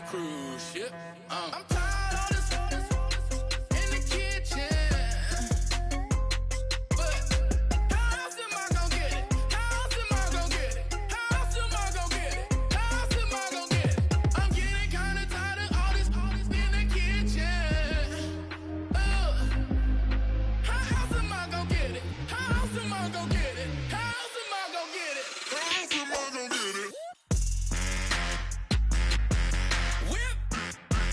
cruise ship. I'm tired of this in the kitchen. But how else am I gonna get it? How else am I gonna get it? How else am I gonna get it? How else am I gonna get it? I'm getting kinda tired of all this in the kitchen. How else am I gonna get it? How else am I gonna get it? How else am I gonna get it? How else am I gonna get it? Whip. How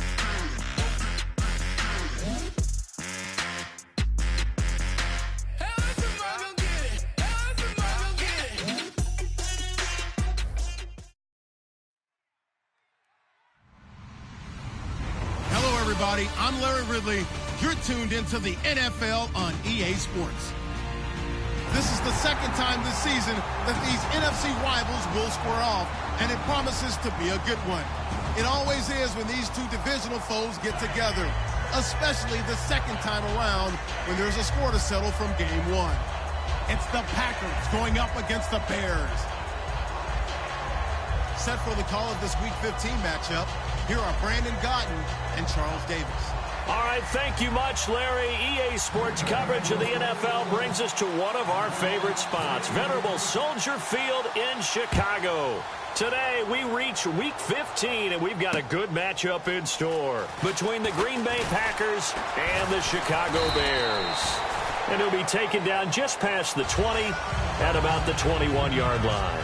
else am I gonna get it? How else am I gonna get it? Hello, everybody. I'm Larry Ridley. You're tuned into the NFL on EA Sports. This is the second time this season that these NFC rivals will square off, and it promises to be a good one. It always is when these two divisional foes get together, especially the second time around when there's a score to settle from game one. It's the Packers going up against the Bears. Set for the call of this Week 15 matchup, here are Brandon Gotten and Charles Davis. All right, thank you much, Larry. EA Sports coverage of the NFL brings us to one of our favorite spots, venerable Soldier Field in Chicago. Today, we reach Week 15, and we've got a good matchup in store between the Green Bay Packers and the Chicago Bears. And it'll be taken down just past the 20 at about the 21-yard line.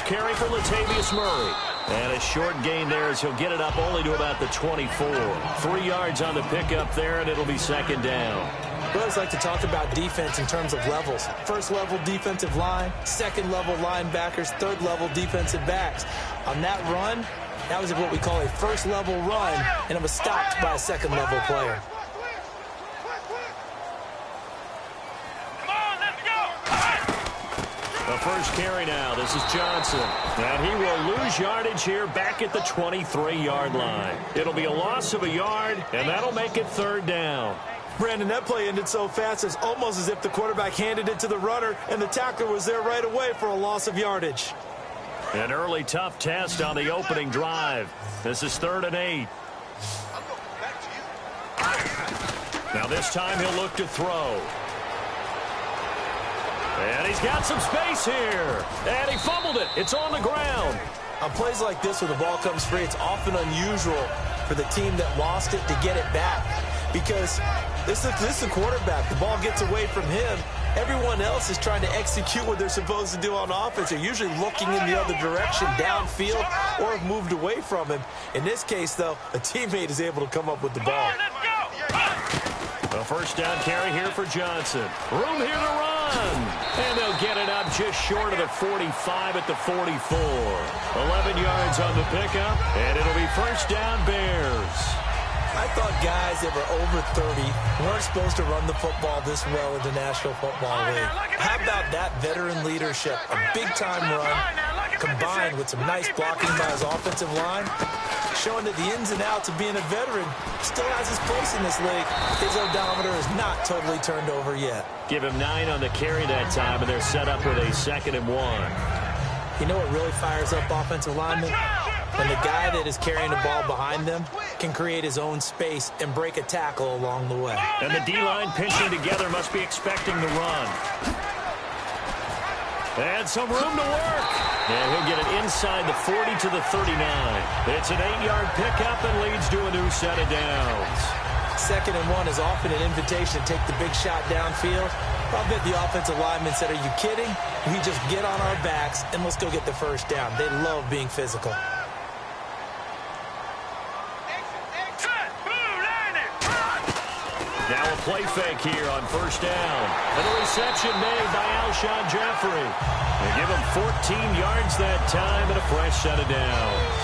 Carry for Latavius Murray. And a short gain there as he'll get it up only to about the 24. 3 yards on the pickup there, and it'll be second down. We always like to talk about defense in terms of levels. First level defensive line, second level linebackers, third level defensive backs. On that run, that was what we call a first level run, and it was stopped by a second level player. The first carry now. This is Johnson. And he will lose yardage here back at the 23-yard line. It'll be a loss of a yard, and that'll make it third down. Brandon, that play ended so fast, it's almost as if the quarterback handed it to the runner, and the tackler was there right away for a loss of yardage. An early tough test on the opening drive. This is 3rd and 8. Now this time he'll look to throw. And he's got some space here. And he fumbled it. It's on the ground. On plays like this where the ball comes free, it's often unusual for the team that lost it to get it back. Because this is the quarterback. The ball gets away from him. Everyone else is trying to execute what they're supposed to do on offense. They're usually looking in the other direction, downfield, or have moved away from him. In this case, though, a teammate is able to come up with the ball. A first down carry here for Johnson. Room here to run. And they'll get it up just short of the 45 at the 44. 11 yards on the pickup, and it'll be first down Bears. I thought guys that were over 30 weren't supposed to run the football this well in the National Football League. How about that veteran leadership? A big-time run combined with some nice blocking by his offensive line, showing that the ins and outs of being a veteran still has his place in this league. His odometer is not totally turned over yet. Give him 9 on the carry that time, and they're set up with a 2nd and 1. You know what really fires up offensive linemen? When the guy that is carrying the ball behind them can create his own space and break a tackle along the way. And the D-line pinching together must be expecting the run. And some room to work. And he'll get it inside the 40 to the 39. It's an 8-yard pickup and leads to a new set of downs. 2nd and 1 is often an invitation to take the big shot downfield. I'll bet the offensive lineman said, "Are you kidding? We just get on our backs and let's go get the first down." They love being physical. Now a play fake here on first down. And a reception made by Alshon Jeffrey. They give him 14 yards that time and a fresh set of downs.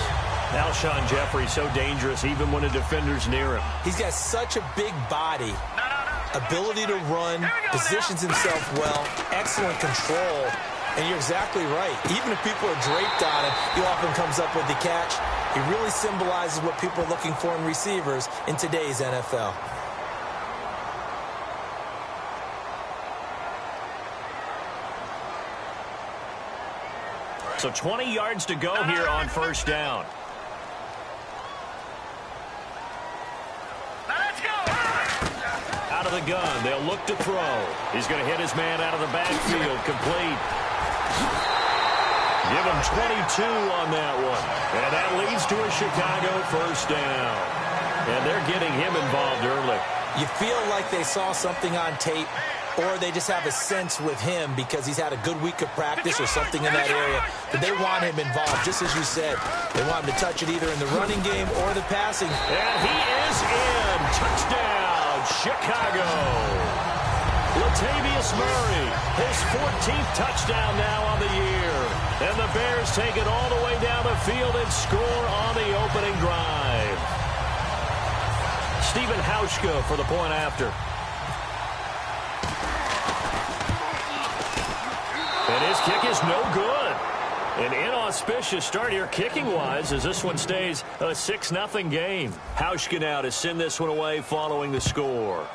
Alshon Jeffrey so dangerous even when a defender's near him. He's got such a big body, ability to run, positions himself well, excellent control. And you're exactly right. Even if people are draped on him, he often comes up with the catch. He really symbolizes what people are looking for in receivers in today's NFL. So 20 yards to go here on first down. Out of the gun, they'll look to throw. He's going to hit his man out of the backfield, complete. Give him 22 on that one. And that leads to a Chicago first down. And they're getting him involved early. You feel like they saw something on tape, or they just have a sense with him because he's had a good week of practice or something in that area that they want him involved, just as you said. They want him to touch it either in the running game or the passing. And he is in. Touchdown, Chicago. Latavius Murray, his 14th touchdown now on the year. And the Bears take it all the way down the field and score on the opening drive. Stephen Hauschka for the point after. And his kick is no good. An inauspicious start here kicking-wise as this one stays a 6-0 game. Hauschka now to send this one away following the score.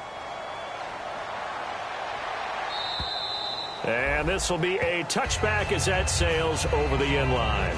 And this will be a touchback as that sails over the end line.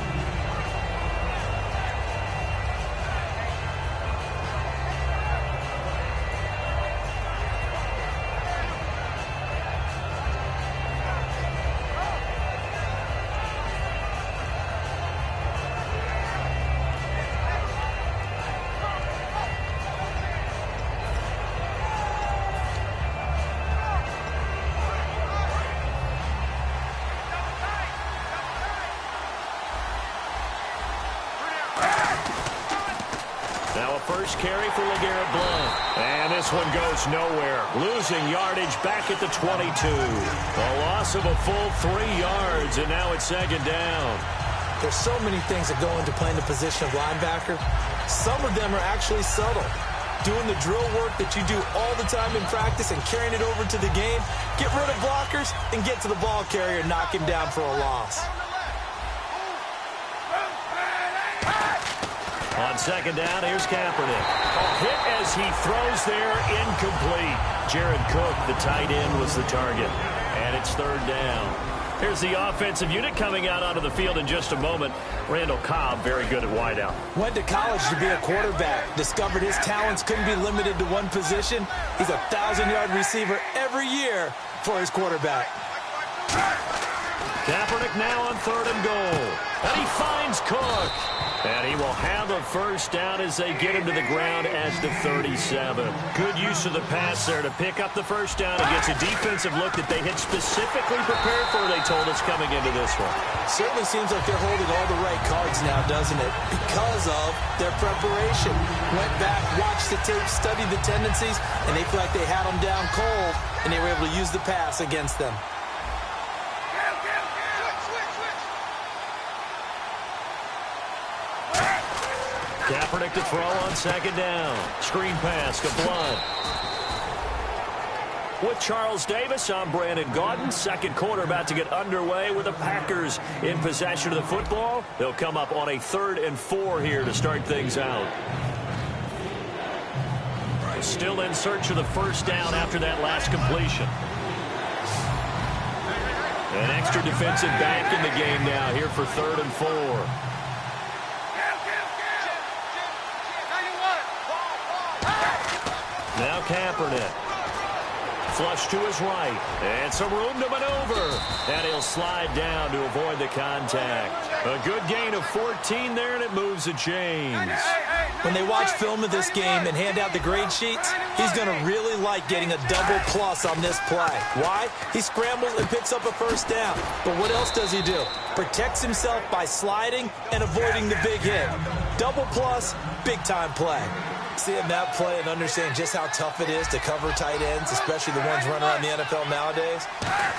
First carry for LeGarrette Blount. And this one goes nowhere. Losing yardage back at the 22. A loss of a full 3 yards, and now it's second down. There's so many things that go into playing the position of linebacker. Some of them are actually subtle. Doing the drill work that you do all the time in practice and carrying it over to the game. Get rid of blockers and get to the ball carrier and knock him down for a loss. On second down, here's Kaepernick. A hit as he throws there, incomplete. Jared Cook, the tight end, was the target. And it's third down. Here's the offensive unit coming out onto the field in just a moment. Randall Cobb, very good at wideout. Went to college to be a quarterback. Discovered his talents couldn't be limited to one position. He's a 1,000-yard receiver every year for his quarterback. Kaepernick now on third and goal. And he finds Cook. And he will have a first down as they get him to the ground at the 37. Good use of the pass there to pick up the first down. It gets a defensive look that they had specifically prepared for, they told us, coming into this one. Certainly seems like they're holding all the right cards now, doesn't it? Because of their preparation. Went back, watched the tape, studied the tendencies, and they feel like they had them down cold, and they were able to use the pass against them. Kaepernick to throw on second down. Screen pass to Blount. With Charles Davis, I'm Brandon Gaudin. Second quarter about to get underway with the Packers in possession of the football. They'll come up on a 3rd and 4 here to start things out. Still in search of the first down after that last completion. An extra defensive back in the game now here for 3rd and 4. Now Kaepernick. Flush to his right. And some room to maneuver. And he'll slide down to avoid the contact. A good gain of 14 there, and it moves the chains. When they watch film of this game and hand out the grade sheets, he's going to really like getting a double plus on this play. Why? He scrambles and picks up a first down. But what else does he do? Protects himself by sliding and avoiding the big hit. Double plus, big-time play. Seeing that play and understanding just how tough it is to cover tight ends, especially the ones running around the NFL nowadays,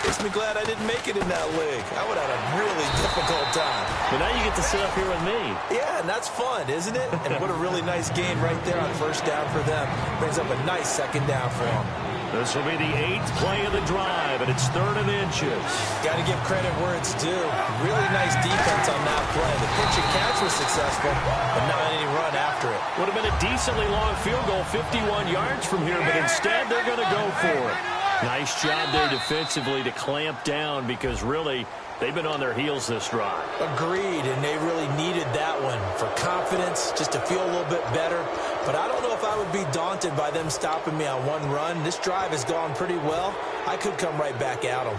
makes me glad I didn't make it in that league. I would have had a really difficult time. But now you get to sit up here with me. Yeah, and that's fun, isn't it? And what a really nice game right there on first down for them. Brings up a nice second down for them. This will be the 8th play of the drive, and it's 3rd and inches. Got to give credit where it's due. Really nice defense on that play. The pitch and catch was successful, but not any run after it. Would have been a decently long field goal, 51 yards from here, but instead they're going to go for it. Nice job there defensively to clamp down because really they've been on their heels this drive. Agreed, and they really needed that one for confidence, just to feel a little bit better. But I don't know if I would be daunted by them stopping me on one run. This drive has gone pretty well. I could come right back at them.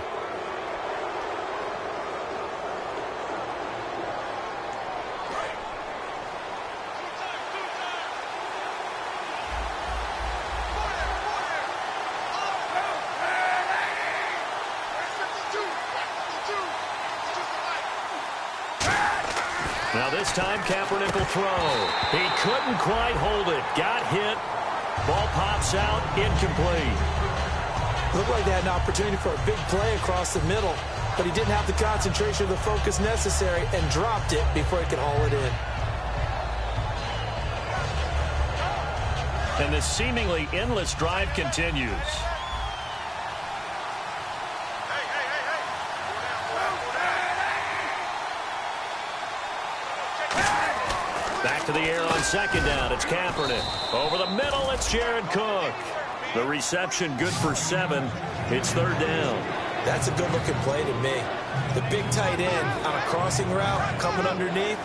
Now this time Kaepernick will throw. He couldn't quite hold it. Got hit. Ball pops out. Incomplete. Looked like they had an opportunity for a big play across the middle, but he didn't have the concentration or the focus necessary and dropped it before he could haul it in. And this seemingly endless drive continues. Back to the air on second down. It's Kaepernick. Over the middle, it's Jared Cook. The reception good for 7. It's 3rd down. That's a good-looking play to me. The big tight end on a crossing route coming underneath.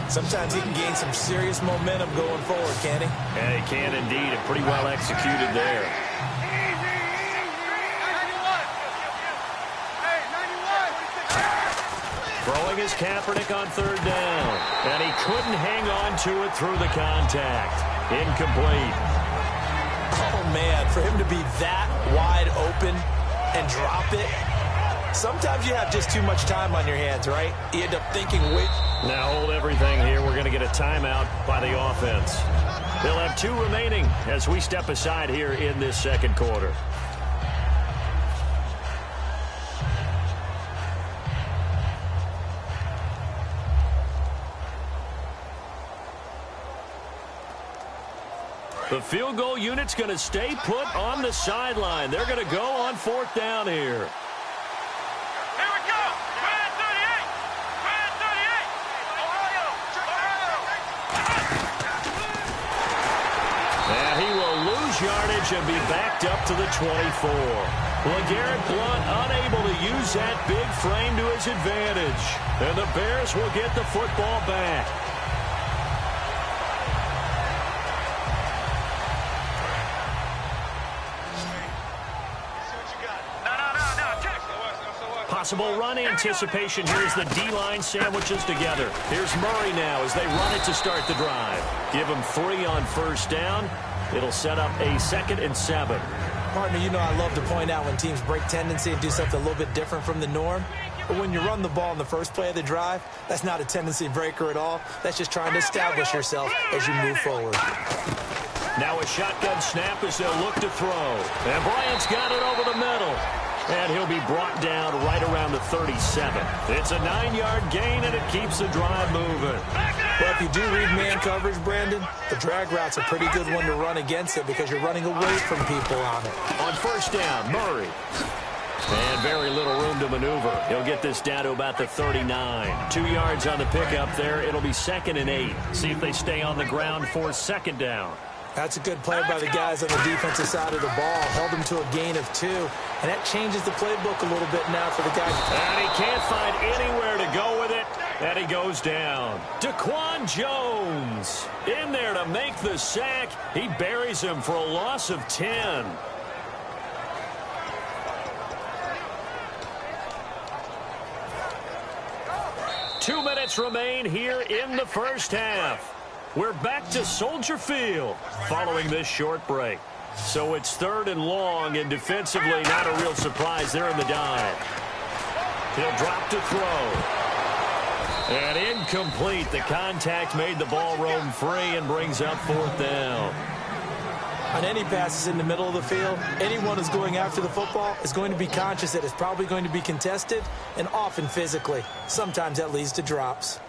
Sometimes he can gain some serious momentum going forward, can't he? Yeah, he can indeed, and pretty well executed there. Throwing is Kaepernick on 3rd down. And he couldn't hang on to it through the contact. Incomplete. Oh, man, for him to be that wide open and drop it. Sometimes you have just too much time on your hands, right? You end up thinking, wait. Now hold everything here. We're going to get a timeout by the offense. They'll have 2 remaining as we step aside here in this second quarter. The field goal unit's going to stay put on the sideline. They're going to go on 4th down here. Here we go. Red 38. Red 38. Ohio. And he will lose yardage and be backed up to the 24. LeGarrette Blount unable to use that big frame to his advantage. And the Bears will get the football back. Possible run anticipation here as the D-line sandwiches together. Here's Murray now as they run it to start the drive. Give him 3 on 1st down. It'll set up a 2nd and 7. Partner, you know I love to point out when teams break tendency and do something a little bit different from the norm. But when you run the ball in the first play of the drive, that's not a tendency breaker at all. That's just trying to establish yourself as you move forward. Now a shotgun snap as they'll look to throw. And Bryant's got it over the middle. And he'll be brought down right around the 37. It's a 9-yard gain, and it keeps the drive moving. Well, if you do read man coverage, Brandon, the drag route's a pretty good one to run against it because you're running away from people on it. On 1st down, Murray. And very little room to maneuver. He'll get this down to about the 39. 2 yards on the pickup there. It'll be 2nd and 8. See if they stay on the ground for 2nd down. That's a good play by the guys on the defensive side of the ball. Held them to a gain of 2. And that changes the playbook a little bit now for the guys. And he can't find anywhere to go with it. And he goes down. Daquan Jones in there to make the sack. He buries him for a loss of 10. Two minutes remain here in the first half. We're back to Soldier Field following this short break. So it's 3rd and long, and defensively not a real surprise there in the dive. He'll drop to throw. And incomplete. The contact made the ball roam free and brings up 4th down. On any passes in the middle of the field, anyone who's going after the football is going to be conscious that it's probably going to be contested and often physically. Sometimes that leads to drops.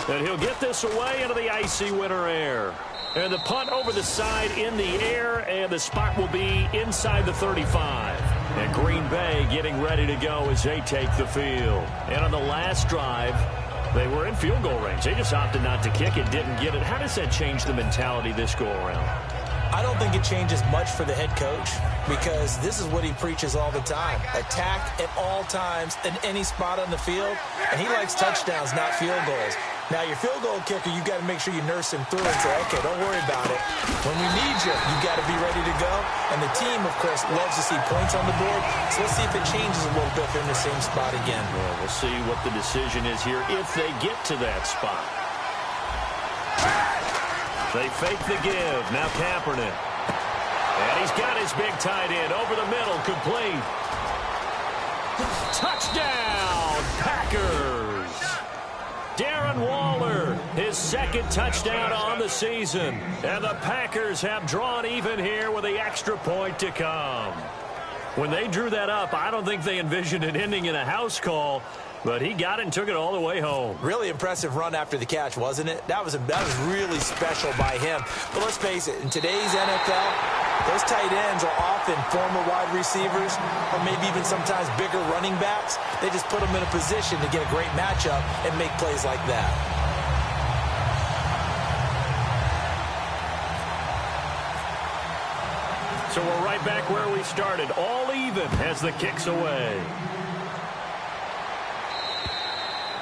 And he'll get this away into the icy winter air. And the punt over the side in the air, and the spot will be inside the 35. And Green Bay getting ready to go as they take the field. And on the last drive, they were in field goal range. They just opted not to kick it, didn't get it. How does that change the mentality this go-around? I don't think it changes much for the head coach because this is what he preaches all the time. Attack at all times in any spot on the field, and he likes touchdowns, not field goals. Now, your field goal kicker, you got to make sure you nurse him through and say, okay, don't worry about it. When we need you, you got to be ready to go. And the team, of course, loves to see points on the board. So let's see if it changes a little bit if they're in the same spot again. Well, we'll see what the decision is here if they get to that spot. They fake the give. Now Kaepernick. And he's got his big tight end over the middle, complete. Touchdown, Packers. Darren Waller, his second touchdown on the season. And the Packers have drawn even here with the extra point to come. When they drew that up, I don't think they envisioned it ending in a house call, but he got it and took it all the way home. Really impressive run after the catch, wasn't it? That was really special by him. But let's face it, in today's NFL, those tight ends are often former wide receivers or maybe even sometimes bigger running backs. They just put them in a position to get a great matchup and make plays like that. So we're right back where we started, all even as the kick's away.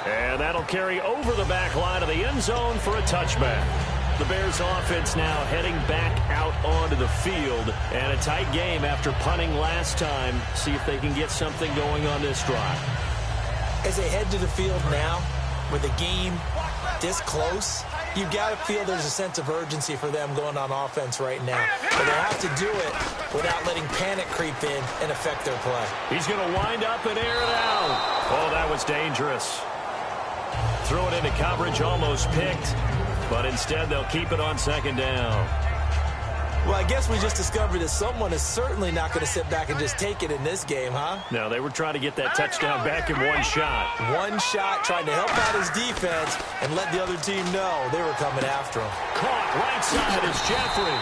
And that'll carry over the back line of the end zone for a touchback. The Bears offense now heading back out onto the field. And a tight game after punting last time. See if they can get something going on this drive. As they head to the field now, with the game this close, you've got to feel there's a sense of urgency for them going on offense right now. But they have to do it without letting panic creep in and affect their play. He's going to wind up and air it out. Oh, that was dangerous. Threw it into coverage, almost picked. But instead, they'll keep it on second down. Well, I guess we just discovered that someone is certainly not going to sit back and just take it in this game, huh? No, they were trying to get that touchdown back in one shot. One shot, trying to help out his defense and let the other team know they were coming after him. Caught right side is Jeffrey.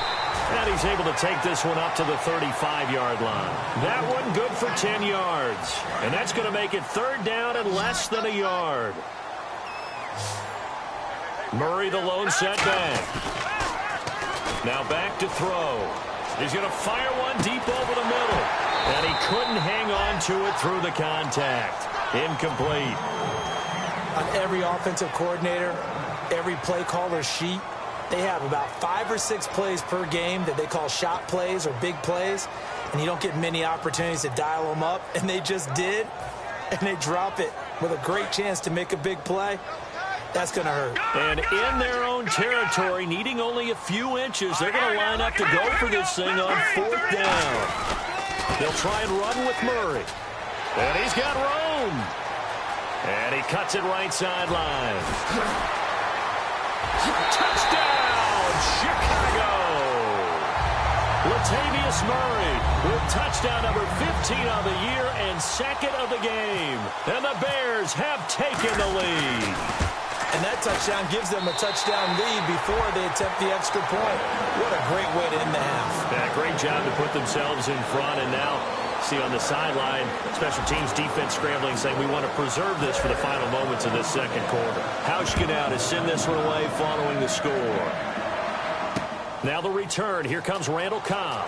And he's able to take this one up to the 35-yard line. That one good for 10 yards. And that's going to make it third down and less than a yard. Murray, the lone setback. Now back to throw. He's going to fire one deep over the middle. And he couldn't hang on to it through the contact. Incomplete. On every offensive coordinator, every play caller sheet, they have about 5 or 6 plays per game that they call shot plays or big plays. And you don't get many opportunities to dial them up. And they just did. And they drop it with a great chance to make a big play. That's going to hurt. And in their own territory, needing only a few inches, they're going to line up to go for this thing on fourth down. They'll try and run with Murray. And he's got room. And he cuts it right sideline. Touchdown, Chicago! Latavius Murray with touchdown number 15 of the year and second of the game. And the Bears have taken the lead. And that touchdown gives them a touchdown lead before they attempt the extra point. What a great way to end the half. Yeah, great job to put themselves in front. And now, see on the sideline, special teams defense scrambling, saying we want to preserve this for the final moments of this second quarter. Hauschka now to send this one away following the score. Now the return. Here comes Randall Cobb.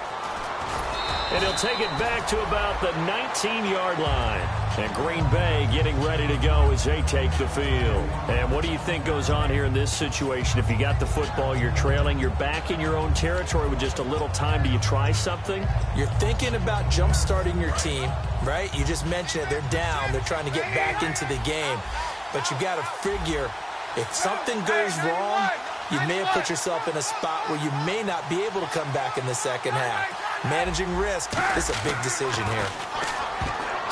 And he'll take it back to about the 19-yard line. And Green Bay getting ready to go as they take the field. And what do you think goes on here in this situation? If you got the football, you're trailing, you're back in your own territory with just a little time. Do you try something? You're thinking about jump-starting your team, right? You just mentioned it. They're down. They're trying to get back into the game. But you've got to figure if something goes wrong, you may have put yourself in a spot where you may not be able to come back in the second half. Managing risk is a big decision here.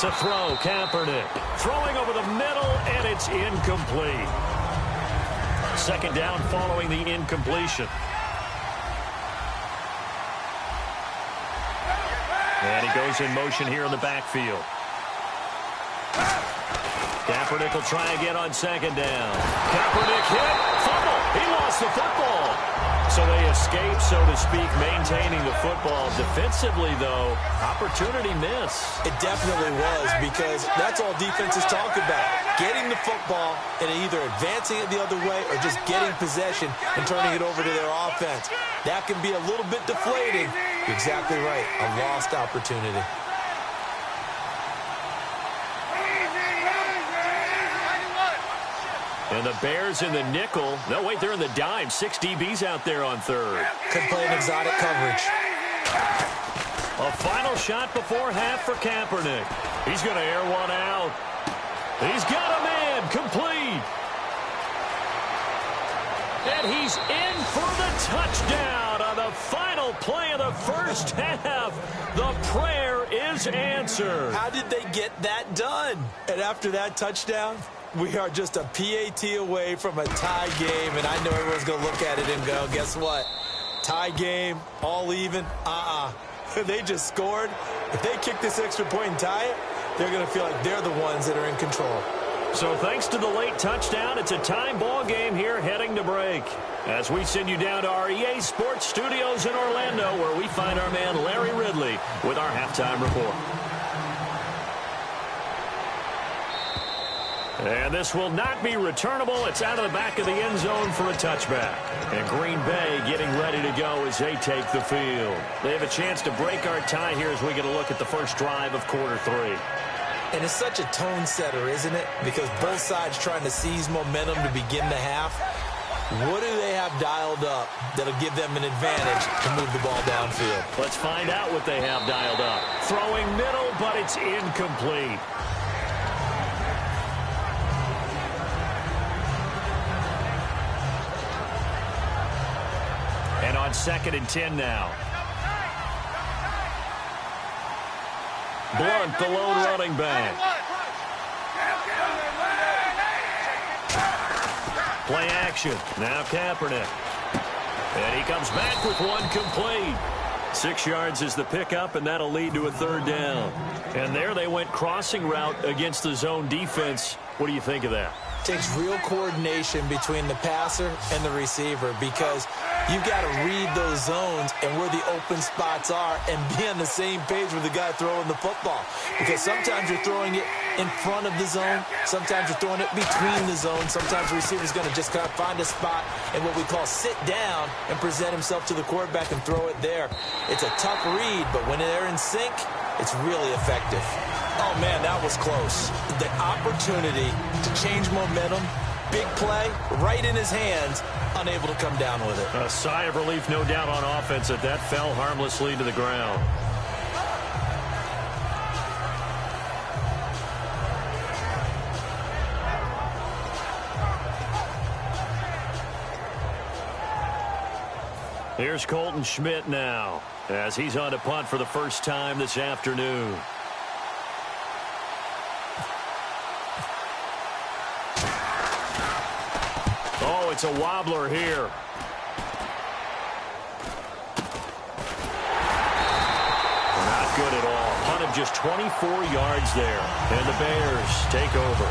To throw, Kaepernick. Throwing over the middle, and it's incomplete. Second down following the incompletion. And he goes in motion here in the backfield. Kaepernick will try again on second down. Kaepernick hit. Fumble. He lost the football. So they escape, so to speak, maintaining the football. Defensively, though, opportunity miss. It definitely was, because that's all defenses talk about. Getting the football and either advancing it the other way or just getting possession and turning it over to their offense. That can be a little bit deflating. You're exactly right. A lost opportunity. And the Bears in the nickel. No, wait, they're in the dime. 6 DBs out there on third. Could play an exotic coverage. A final shot before half for Kaepernick. He's going to air one out. He's got a man. Complete. And he's in for the touchdown on the final play of the first half. The prayer is answered. How did they get that done? And after that touchdown, we are just a PAT away from a tie game, and I know everyone's going to look at it and go, guess what? Tie game, all even? They just scored. If they kick this extra point and tie it, they're going to feel like they're the ones that are in control. So thanks to the late touchdown, it's a time ball game here heading to break. As we send you down to our EA Sports Studios in Orlando, where we find our man Larry Ridley with our halftime report. And this will not be returnable. It's out of the back of the end zone for a touchback. And Green Bay getting ready to go as they take the field. They have a chance to break our tie here as we get a look at the first drive of quarter 3. And it's such a tone setter, isn't it? Because both sides trying to seize momentum to begin the half. What do they have dialed up that'll give them an advantage to move the ball downfield? Let's find out what they have dialed up. Throwing middle, but it's incomplete. And on 2nd and 10 now. Blunt, the lone running back. Play action. Now Kaepernick. And he comes back with one complete. 6 yards is the pickup, and that'll lead to a third down. And there they went crossing route against the zone defense. What do you think of that? Takes real coordination between the passer and the receiver, because you've got to read those zones and where the open spots are and be on the same page with the guy throwing the football. Because sometimes you're throwing it in front of the zone. Sometimes you're throwing it between the zones. Sometimes the receiver's going to just kind of find a spot and what we call sit down and present himself to the quarterback and throw it there. It's a tough read, but when they're in sync, it's really effective. Oh, man, that was close. The opportunity to change momentum, big play, right in his hands, unable to come down with it. A sigh of relief, no doubt, on offense that fell harmlessly to the ground. Here's Colton Schmidt now, as he's on to punt for the first time this afternoon. Oh, it's a wobbler here. Not good at all. Punt of just 24 yards there. And the Bears take over.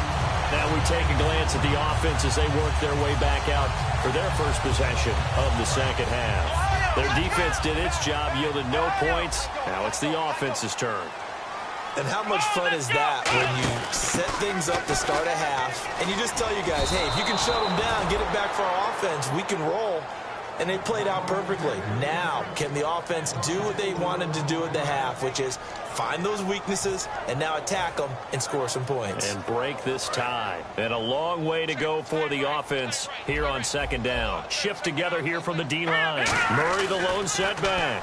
Now we take a glance at the offense as they work their way back out for their first possession of the second half. Their defense did its job, yielded no points. Now it's the offense's turn. And how much fun is that when you set things up to start a half and you just tell you guys, hey, if you can shut them down, get it back for our offense, we can roll. And they played out perfectly. Now, can the offense do what they wanted to do at the half, which is find those weaknesses and now attack them and score some points. And break this tie. And a long way to go for the offense here on second down. Shift together here from the D-line. Murray the lone setback.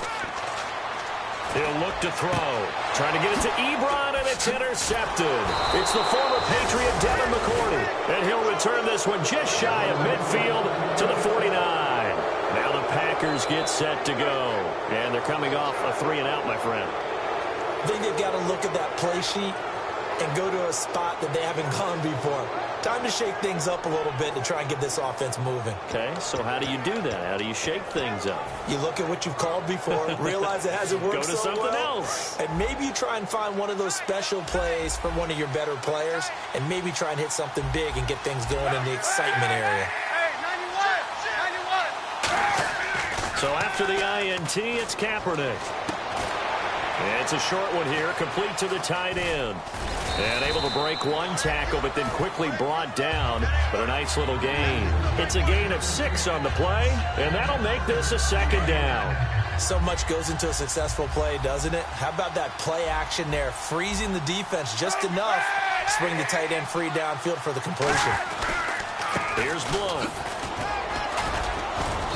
He'll look to throw. Trying to get it to Ebron, and it's intercepted. It's the former Patriot Devin McCourty. And he'll return this one just shy of midfield to the 49. Now the Packers get set to go. And they're coming off a 3-and-out, my friend. I think they've got to look at that play sheet and go to a spot that they haven't gone before. Time to shake things up a little bit to try and get this offense moving. Okay, so how do you do that? How do you shake things up? You look at what you've called before, realize it hasn't worked Go to so something well, else. and maybe you try and find one of those special plays from one of your better players, and maybe try and hit something big and get things going in the excitement area. So after the INT, it's Kaepernick. It's a short one here, complete to the tight end. And able to break one tackle, but then quickly brought down. But a nice little gain. It's a gain of 6 on the play, and that'll make this a second down. So much goes into a successful play, doesn't it? How about that play action there, freezing the defense just enough to bring the tight end free downfield for the completion. Here's Blunt.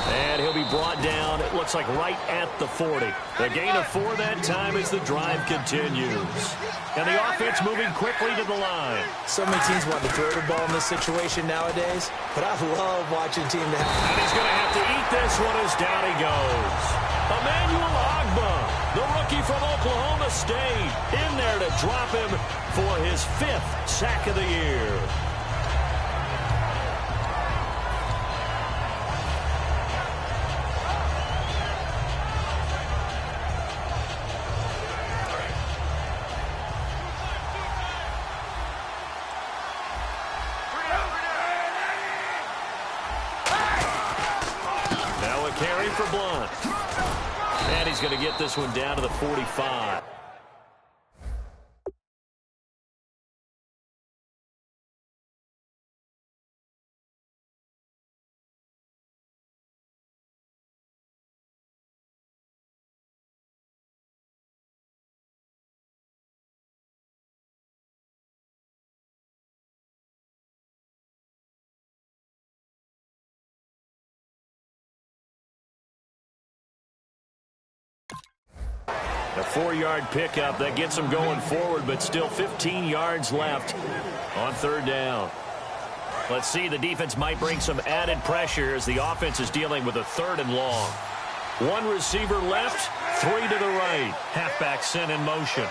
And he'll be brought down, it looks like right at the 40. A gain of 4 that time as the drive continues. And the offense moving quickly to the line. So many teams want to throw the ball in this situation nowadays, but I love watching a team that... And he's going to have to eat this one as down he goes. Emmanuel Ogba, the rookie from Oklahoma State, in there to drop him for his 5th sack of the year. Carry for Blunt. And he's going to get this one down to the 45. A 4-yard pickup that gets him going forward, but still 15 yards left on 3rd down. Let's see, the defense might bring some added pressure as the offense is dealing with a 3rd and long. 1 receiver left, 3 to the right. Halfback sent in motion.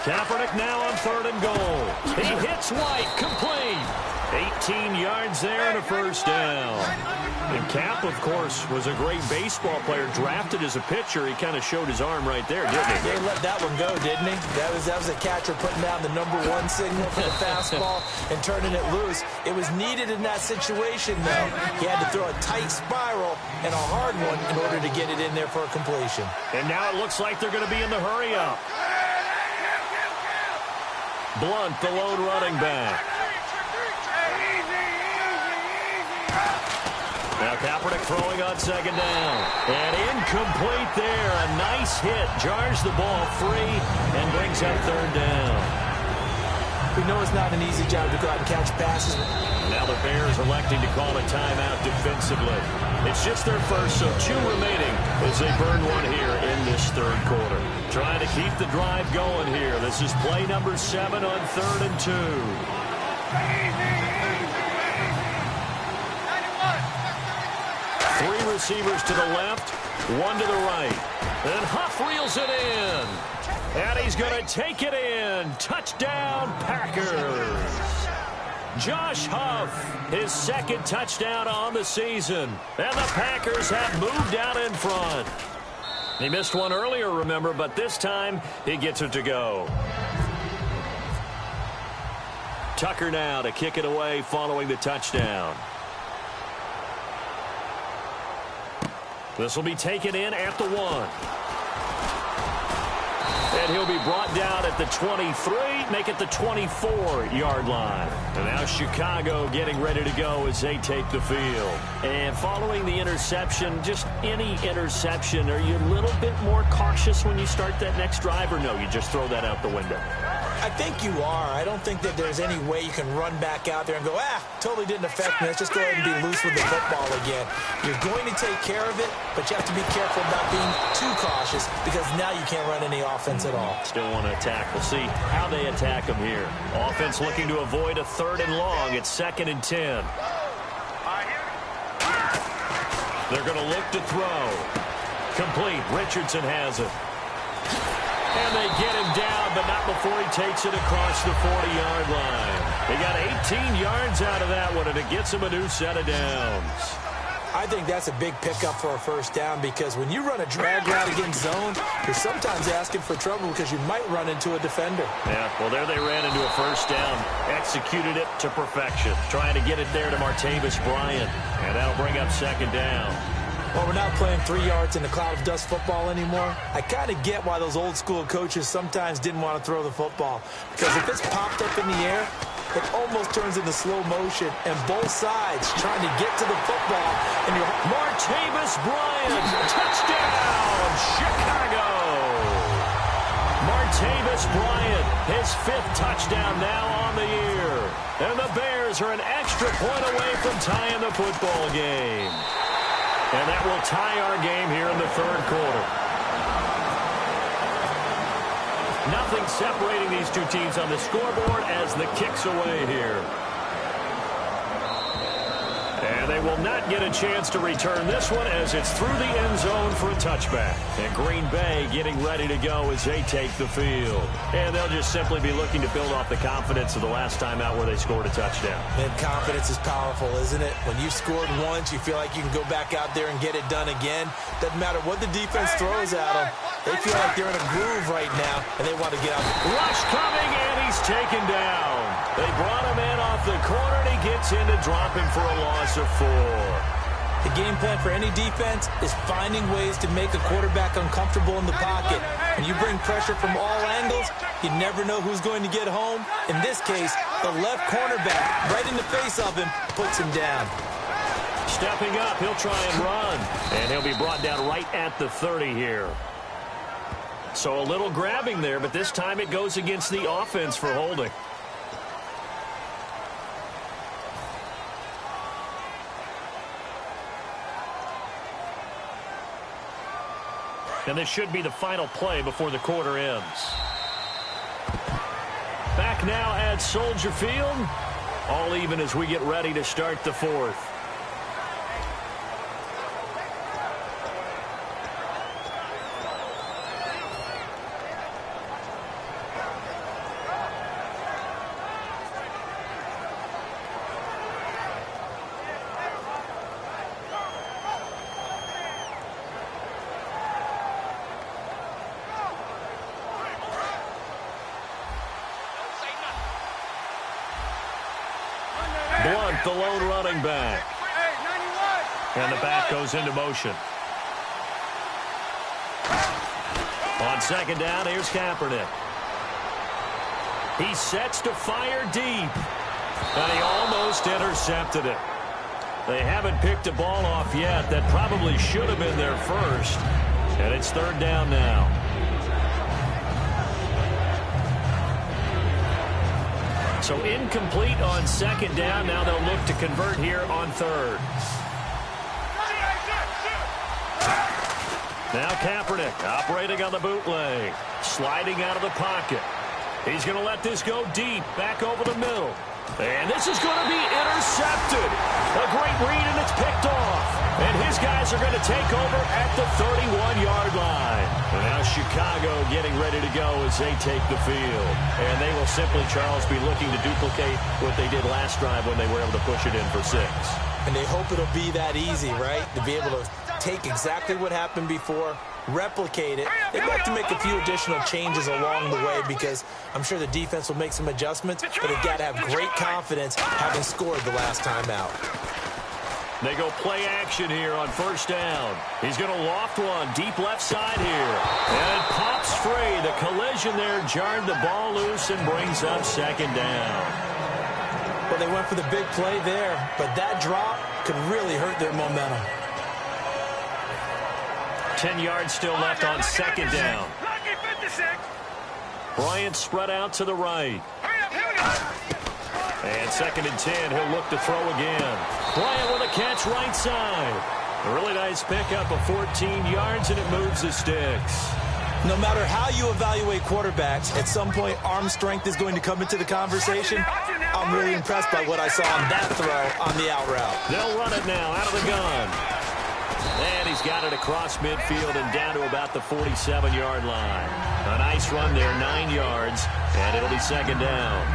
Kaepernick now on 3rd and goal. He hits White, complete. 18 yards there and a 1st down. And Cap, of course, was a great baseball player, drafted as a pitcher. He kind of showed his arm right there, didn't he? They let that one go, didn't he? That was a catcher putting down the #1 signal for the fastball and turning it loose. It was needed in that situation, though. He had to throw a tight spiral and a hard one in order to get it in there for a completion. And now it looks like they're going to be in the hurry-up. Blunt, the lone running back. Now Kaepernick throwing on 2nd down. And incomplete there. A nice hit. Jars the ball free and brings up 3rd down. We know it's not an easy job to go out and catch passes. Now the Bears electing to call a timeout defensively. It's just their first, so 2 remaining as they burn one here in this 3rd quarter. Trying to keep the drive going here. This is play number 7 on 3rd and 2. Three receivers to the left, 1 to the right. And Huff reels it in. And he's going to take it in. Touchdown, Packers. Josh Huff, his 2nd touchdown on the season. And the Packers have moved out in front. He missed one earlier, remember, but this time he gets it to go. Tucker now to kick it away following the touchdown. This will be taken in at the 1. And he'll be brought down at the 23, make it the 24-yard line. And now Chicago getting ready to go as they take the field. And following the interception, just any interception, are you a little bit more cautious when you start that next drive, or no, you just throw that out the window? I think you are. I don't think that there's any way you can run back out there and go, totally didn't affect me. Let's just go ahead and be loose with the football again. You're going to take care of it, but you have to be careful about being too cautious because now you can't run any offense at all. Still want to attack. We'll see how they attack them here. Offense looking to avoid a 3rd and long. It's 2nd and 10. They're going to look to throw. Complete. Richardson has it. And they get him down, but not before he takes it across the 40-yard line. He got 18 yards out of that one, and it gets him a new set of downs. I think that's a big pickup for a first down because when you run a drag route against zone, you're sometimes asking for trouble because you might run into a defender. Yeah, well, there they ran into a first down. Executed it to perfection. Trying to get it there to Martavis Bryant. And that'll bring up second down. Well, we're not playing 3 yards in the cloud of dust football anymore. I kind of get why those old-school coaches sometimes didn't want to throw the football. Because if it's popped up in the air, it almost turns into slow motion, and both sides trying to get to the football. And you're Martavis Bryant, touchdown, Chicago! Martavis Bryant, his 5th touchdown now on the year. And the Bears are an extra point away from tying the football game. And that will tie our game here in the third quarter. Nothing separating these two teams on the scoreboard as the kick's away here. And they will not get a chance to return this one as it's through the end zone for a touchback. And Green Bay getting ready to go as they take the field. And they'll just simply be looking to build off the confidence of the last time out where they scored a touchdown. And confidence is powerful, isn't it? When you scored once, you feel like you can go back out there and get it done again. Doesn't matter what the defense throws at them. They feel like they're in a groove right now, and they want to get out. Rush coming, and he's taken down. They brought him in off the corner, and he gets in to drop him for a loss of 4. The game plan for any defense is finding ways to make a quarterback uncomfortable in the pocket. When you bring pressure from all angles, you never know who's going to get home. In this case, the left cornerback, right in the face of him, puts him down. Stepping up, he'll try and run. And he'll be brought down right at the 30 here. So a little grabbing there, but this time it goes against the offense for holding. And this should be the final play before the quarter ends. Back now at Soldier Field. All even as we get ready to start the fourth. Blunt, the lone running back. And the back goes into motion. On second down, here's Kaepernick. He sets to fire deep. And he almost intercepted it. They haven't picked a ball off yet. That probably should have been their first. And it's third down now. So incomplete on second down. Now they'll look to convert here on third. Now Kaepernick operating on the bootleg. Sliding out of the pocket. He's going to let this go deep. Back over the middle. And this is going to be intercepted. A great read, and it's picked off. And his guys are going to take over at the 31-yard line. And now Chicago getting ready to go as they take the field. And they will simply, Charles, be looking to duplicate what they did last drive when they were able to push it in for 6. And they hope it'll be that easy, right? To be able to take exactly what happened before, replicate it. They'd like to make a few additional changes along the way because I'm sure the defense will make some adjustments, but they've got to have great confidence having scored the last time out. They go play action here on first down. He's going to loft one deep left side here. And it pops free. The collision there jarred the ball loose and brings up second down. Well, they went for the big play there, but that drop could really hurt their momentum. 10 yards still left on second down. Bryant spread out to the right. And second and 10, he'll look to throw again. Bryant with a catch right side. A really nice pickup of 14 yards, and it moves the sticks. No matter how you evaluate quarterbacks, at some point arm strength is going to come into the conversation. I'm really impressed by what I saw on that throw on the out route. They'll run it now out of the gun. And he's got it across midfield and down to about the 47-yard line. A nice run there, 9 yards, and it'll be second down.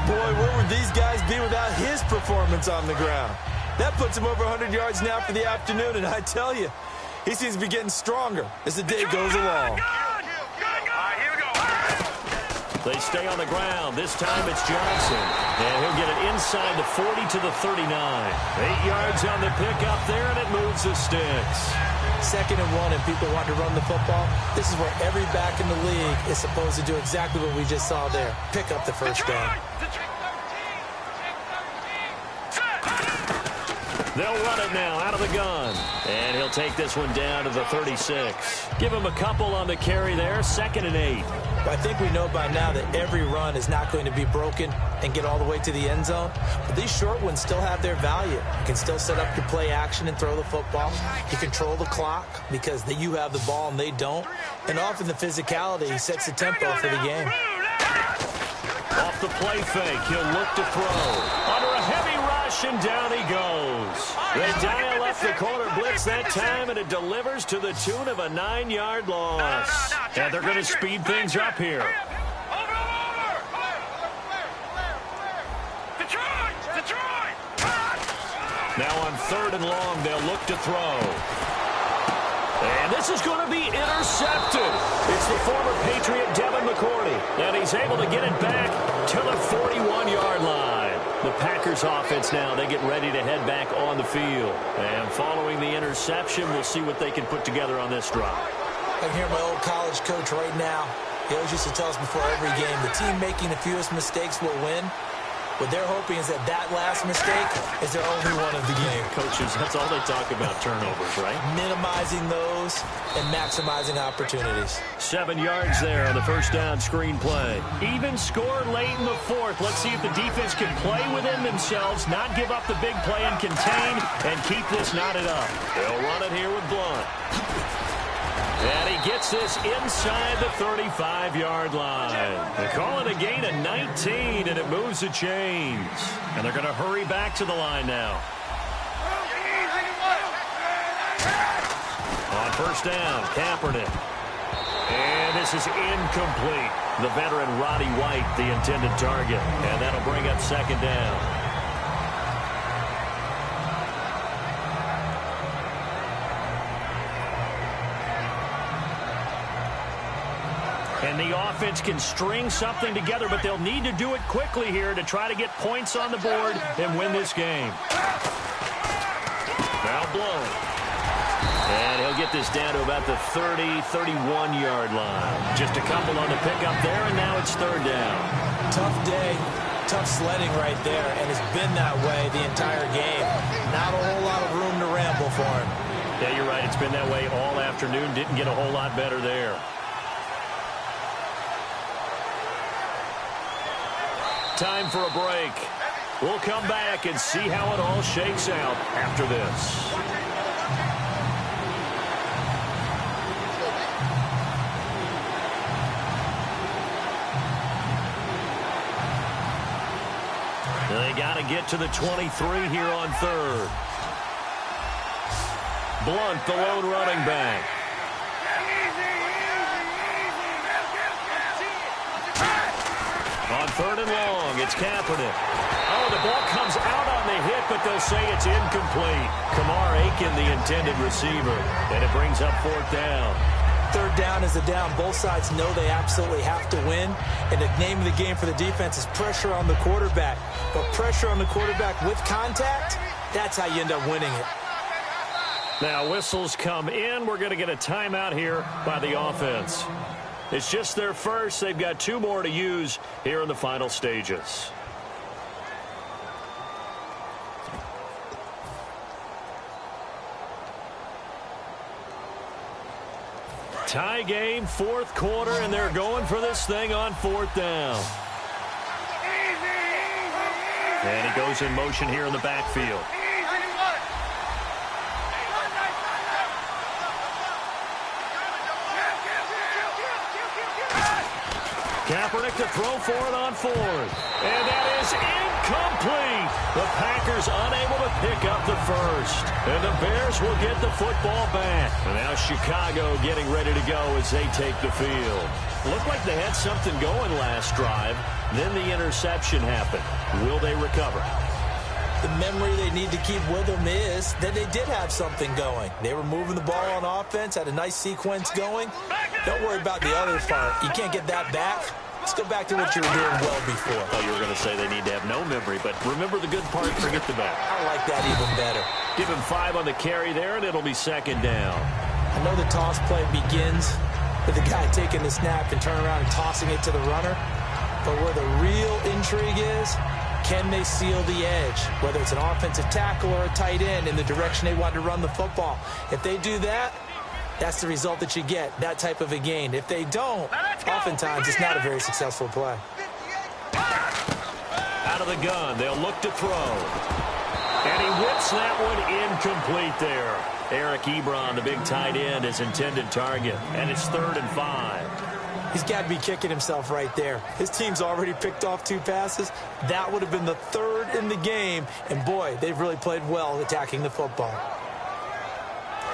Boy, where would these guys be without his performance on the ground? That puts him over 100 yards now for the afternoon, and I tell you, he seems to be getting stronger as the day goes along. They stay on the ground. This time it's Johnson. And he'll get it inside the 40 to the 39. 8 yards on the pickup there, and it moves the sticks. 2nd and 1, and people want to run the football. This is where every back in the league is supposed to do exactly what we just saw there. Pick up the first down. They'll run it now out of the gun. And he'll take this one down to the 36. Give him a couple on the carry there. 2nd and 8. I think we know by now that every run is not going to be broken and get all the way to the end zone. But these short ones still have their value. You can still set up your play action and throw the football. You control the clock because you have the ball and they don't. And often the physicality sets the tempo for the game. Off the play fake, he'll look to throw. Under a heavy rush, and down he goes. They dial up the corner blitz that time, and it delivers to the tune of a 9-yard loss. And they're going to speed things up here. Now on 3rd and long, they'll look to throw. And this is going to be intercepted. It's the former Patriot Devin McCourty, and he's able to get it back to the 41-yard line. The Packers offense now, they get ready to head back on the field. And following the interception, we'll see what they can put together on this drive. I can hear my old college coach right now. He always used to tell us before every game, the team making the fewest mistakes will win. What they're hoping is that last mistake is their only one of the game. Coaches, that's all they talk about, turnovers, right? Minimizing those and maximizing opportunities. 7 yards there on the first down screen play. Even score late in the 4th. Let's see if the defense can play within themselves, not give up the big play and contain, and keep this knotted up. They'll run it here with Blunt. And he gets this inside the 35-yard line. They call it a gain of 19, and it moves the chains. And they're going to hurry back to the line now. On first down, Kaepernick. And this is incomplete. The veteran Roddy White, the intended target. And that'll bring up 2nd down. And the offense can string something together, but they'll need to do it quickly here to try to get points on the board and win this game. Now blown. And he'll get this down to about the 30, 31-yard line. Just a couple on the pickup there, and now it's 3rd down. Tough day, tough sledding right there, and it's been that way the entire game. Not a whole lot of room to ramble for him. Yeah, you're right. It's been that way all afternoon. Didn't get a whole lot better there. Time for a break. We'll come back and see how it all shakes out after this. They got to get to the 23 here on 3rd. Blunt, the lone running back. On 3rd and long, it's Kaepernick. Oh, the ball comes out on the hit, but they'll say it's incomplete. Kamar Aiken, the intended receiver, and it brings up 4th down. 3rd down is a down. Both sides know they absolutely have to win, and the name of the game for the defense is pressure on the quarterback. But pressure on the quarterback with contact, that's how you end up winning it. Now whistles come in. We're going to get a timeout here by the offense. It's just their first. They've got 2 more to use here in the final stages. Tie game, 4th quarter, and they're going for this thing on 4th down. And he goes in motion here in the backfield. Kaepernick to throw for it on fourth. And that is incomplete. The Packers unable to pick up the first. And the Bears will get the football back. And now Chicago getting ready to go as they take the field. Looked like they had something going last drive. Then the interception happened. Will they recover? The memory they need to keep with them is that they did have something going. They were moving the ball on offense, had a nice sequence going. Don't worry about the other part. You can't get that back. Let's go back to what you were doing well before. Oh, you were going to say they need to have no memory, but remember the good part, forget the bad. I like that even better. Give him 5 on the carry there, and it'll be second down. I know the toss play begins with the guy taking the snap and turning around and tossing it to the runner. But where the real intrigue is, can they seal the edge, whether it's an offensive tackle or a tight end in the direction they want to run the football? If they do that, that's the result that you get, that type of a gain. If they don't, oftentimes it's not a very successful play. Out of the gun, they'll look to throw. And he whips that one incomplete there. Eric Ebron, the big tight end, his intended target. And it's 3rd and 5. He's got to be kicking himself right there. His team's already picked off 2 passes. That would have been the 3rd in the game. And, boy, they've really played well attacking the football.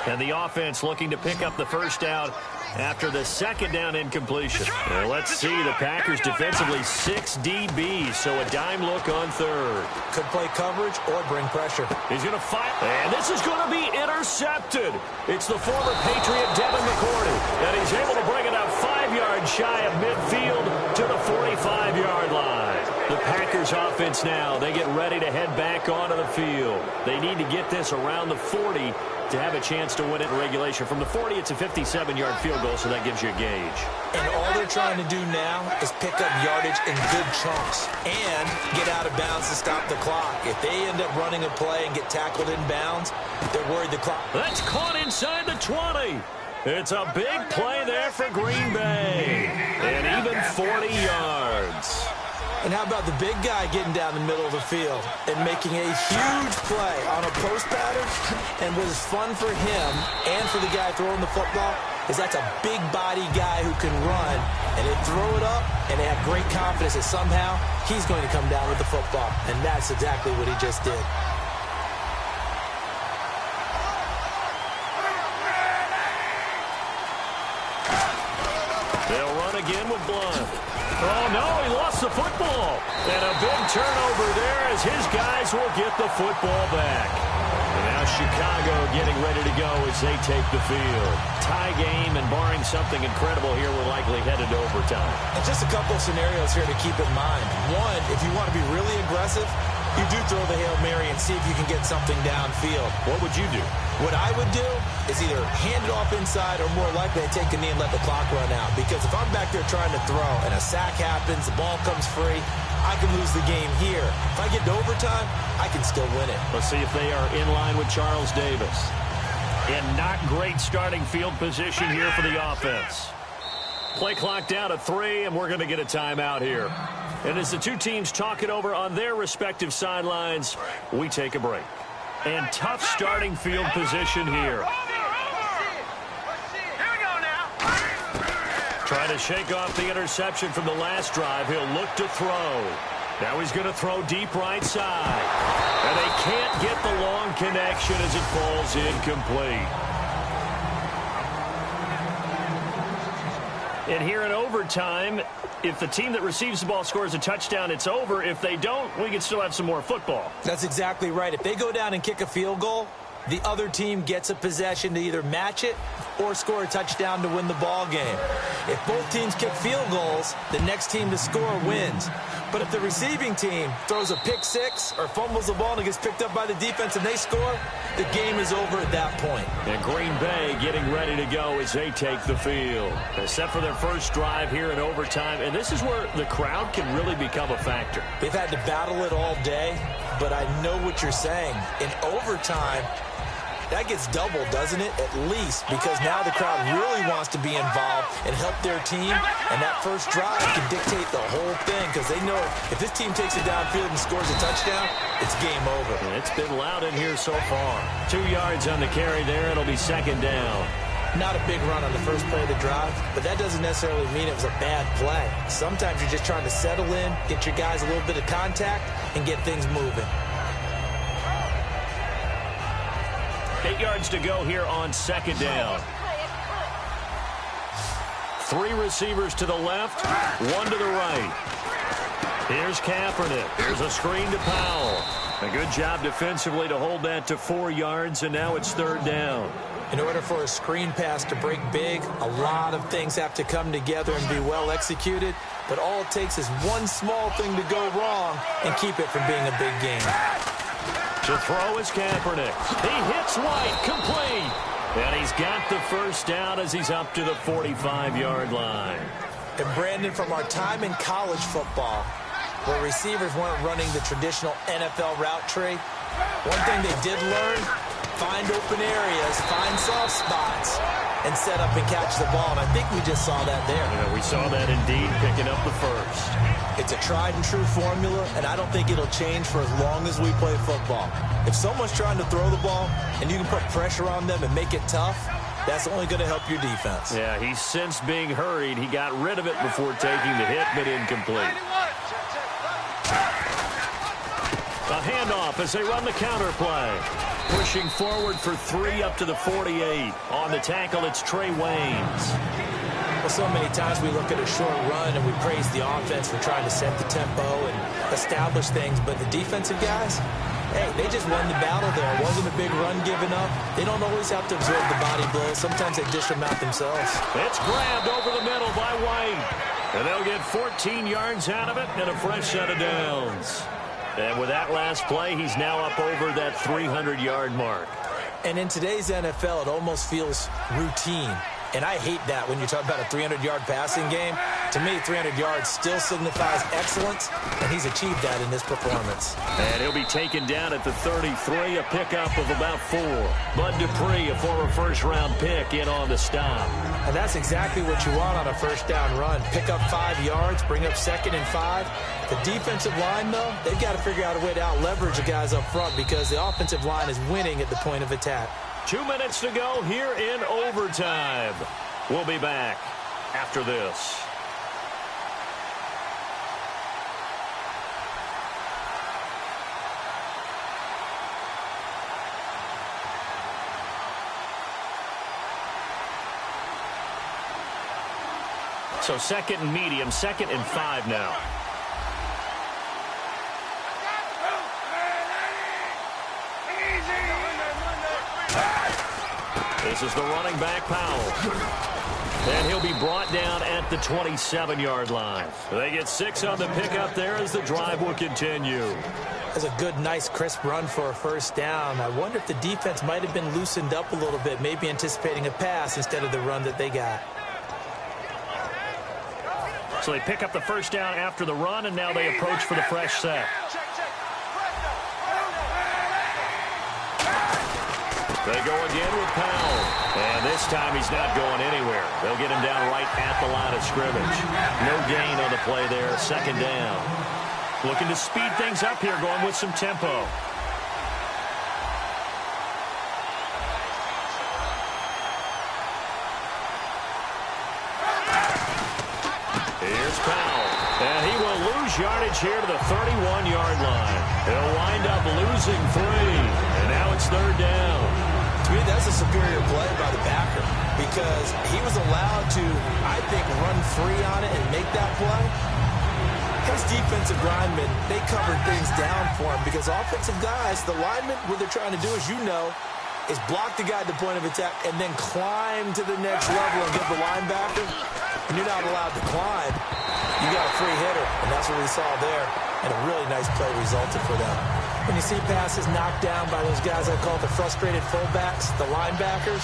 And the offense looking to pick up the first down after the second down incompletion. Well, let's see. The Packers defensively 6 DBs, so a dime look on 3rd. Could play coverage or bring pressure. He's going to fight, and this is going to be intercepted. It's the former Patriot Devin McCourty, and he's able to bring it up 5 yards shy of midfield to the 45-yard line. The Packers offense now, they get ready to head back onto the field. They need to get this around the 40 to have a chance to win it in regulation. From the 40, it's a 57-yard field goal, so that gives you a gauge. And all they're trying to do now is pick up yardage in good chunks and get out of bounds to stop the clock. If they end up running a play and get tackled in bounds, they're worried the clock. That's caught inside the 20. It's a big play there for Green Bay. And even 40 yards. And how about the big guy getting down the middle of the field and making a huge play on a post pattern? And what is fun for him and for the guy throwing the football is that's a big body guy who can run, and they throw it up, and they have great confidence that somehow he's going to come down with the football. And that's exactly what he just did. They'll run again with Blunt. Oh, no, he lost the football. And a big turnover there as his guys will get the football back. And now Chicago getting ready to go as they take the field. Tie game, and barring something incredible here, we're likely headed to overtime. And just a couple of scenarios here to keep in mind. One, if you want to be really aggressive, you do throw the Hail Mary and see if you can get something downfield. What would you do? What I would do is either hand it off inside or more likely to take a knee and let the clock run out. Because if I'm back there trying to throw and a sack happens, the ball comes free, I can lose the game here. If I get to overtime, I can still win it. Let's see if they are in line with Charles Davis. And not great starting field position here for the offense. Play clock down to 3, and we're going to get a timeout here. And as the two teams talk it over on their respective sidelines, we take a break. And tough starting field position here. Trying to shake off the interception from the last drive. He'll look to throw. Now he's going to throw deep right side. And they can't get the long connection as it falls incomplete. And here in overtime, if the team that receives the ball scores a touchdown, it's over. If they don't, we can still have some more football. That's exactly right. If they go down and kick a field goal, the other team gets a possession to either match it or score a touchdown to win the ball game. If both teams kick field goals, the next team to score wins. But if the receiving team throws a pick six or fumbles the ball and it gets picked up by the defense and they score, the game is over at that point. And Green Bay getting ready to go as they take the field. Except for their first drive here in overtime. And this is where the crowd can really become a factor. They've had to battle it all day, but I know what you're saying. In overtime, that gets doubled, doesn't it? At least, because now the crowd really wants to be involved and help their team, and that first drive can dictate the whole thing because they know if this team takes it downfield and scores a touchdown, it's game over. And it's been loud in here so far. 2 yards on the carry there. It'll be second down. not a big run on the first play of the drive, but that doesn't necessarily mean it was a bad play. Sometimes you're just trying to settle in, get your guys a little bit of contact, and get things moving. 8 yards to go here on second down. 3 receivers to the left, 1 to the right. Here's Kaepernick. Here's a screen to Powell. A good job defensively to hold that to 4 yards, and now it's third down. In order for a screen pass to break big, a lot of things have to come together and be well executed, but all it takes is one small thing to go wrong and keep it from being a big game. To throw is Kaepernick. He hits White, complete. And he's got the first down as he's up to the 45-yard line. And Brandon, from our time in college football, where receivers weren't running the traditional NFL route tree, one thing they did learn, find open areas, find soft spots, and set up and catch the ball. And I think we just saw that there. Yeah, we saw that indeed, picking up the first. It's a tried and true formula, and I don't think it'll change for as long as we play football. If someone's trying to throw the ball and you can put pressure on them and make it tough, that's only going to help your defense. Yeah, he's since being hurried. He got rid of it before taking the hit, but incomplete. A handoff as they run the counter play. Pushing forward for 3 up to the 48. On the tackle, it's Trey Waynes. Well, so many times we look at a short run and we praise the offense for trying to set the tempo and establish things, but the defensive guys, hey, they just won the battle there. It wasn't a big run given up. They don't always have to absorb the body blows. Sometimes they dish them out themselves. It's grabbed over the middle by White. And they'll get 14 yards out of it and a fresh set of downs. And with that last play, he's now up over that 300-yard mark. And in today's NFL, it almost feels routine. And I hate that when you talk about a 300-yard passing game. To me, 300 yards still signifies excellence, and he's achieved that in this performance. And he'll be taken down at the 33, a pickup of about 4. Bud Dupree, a former first-round pick, in on the stop. And that's exactly what you want on a first down run. Pick up 5 yards, bring up 2nd and 5. The defensive line, though, they've got to figure out a way to out-leverage the guys up front because the offensive line is winning at the point of attack. 2 minutes to go here in overtime. We'll be back after this. So 2nd and medium, 2nd and 5 now. This is the running back, Powell. And he'll be brought down at the 27-yard line. They get 6 on the pickup there as the drive will continue. That's a good, nice, crisp run for a first down. I wonder if the defense might have been loosened up a little bit, maybe anticipating a pass instead of the run that they got. So they pick up the first down after the run, and now they approach for the fresh set. They go again with Powell. And this time he's not going anywhere. They'll get him down right at the line of scrimmage. No gain on the play there, 2nd down. Looking to speed things up here, going with some tempo. Here's Powell. And he will lose yardage here to the 31-yard line. He'll wind up losing 3. And now it's 3rd down. To me, that's a superior play by the backer because he was allowed to, I think, run free on it and make that play. His defensive linemen, they covered things down for him because offensive guys, the linemen, what they're trying to do, as you know, is block the guy at the point of attack and then climb to the next level and get the linebacker. And you're not allowed to climb. You got a free hitter, and that's what we saw there. And a really nice play resulted for them. When you see passes knocked down by those guys I call the frustrated fullbacks, the linebackers,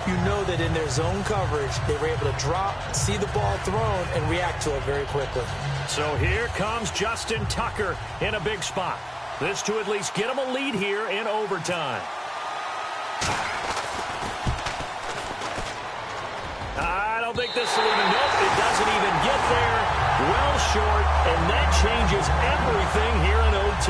you know that in their zone coverage, they were able to drop, see the ball thrown, and react to it very quickly. So here comes Justin Tucker in a big spot. This to at least get him a lead here in overtime. I don't think this will even, nope, it doesn't even get there. Well short, and that changes everything here in OT.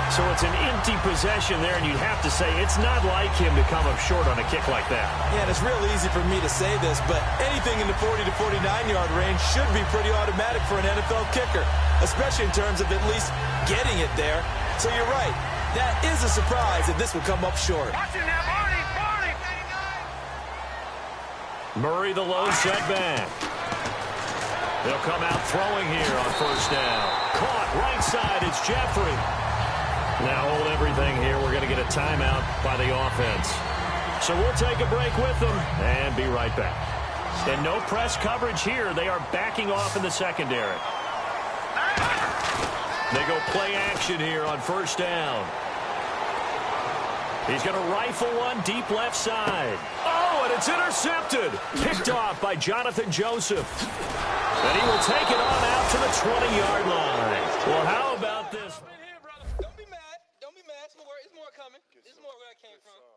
So it's an empty possession there, and you'd have to say it's not like him to come up short on a kick like that. Yeah, and it's real easy for me to say this, but anything in the 40 to 49-yard range should be pretty automatic for an NFL kicker, especially in terms of at least getting it there. So you're right. That is a surprise that this would come up short. Murray, the low setback. They'll come out throwing here on first down. Caught right side. It's Jeffrey. Now hold everything here. We're going to get a timeout by the offense. So we'll take a break with them and be right back. And no press coverage here. They are backing off in the secondary. They go play action here on first down. He's going to rifle one deep left side. Oh, and it's intercepted. Picked off by Jonathan Joseph. And he will take it on out to the 20-yard line. Well, how about this? Don't be mad. Don't be mad. It's more coming. This is more where I came from.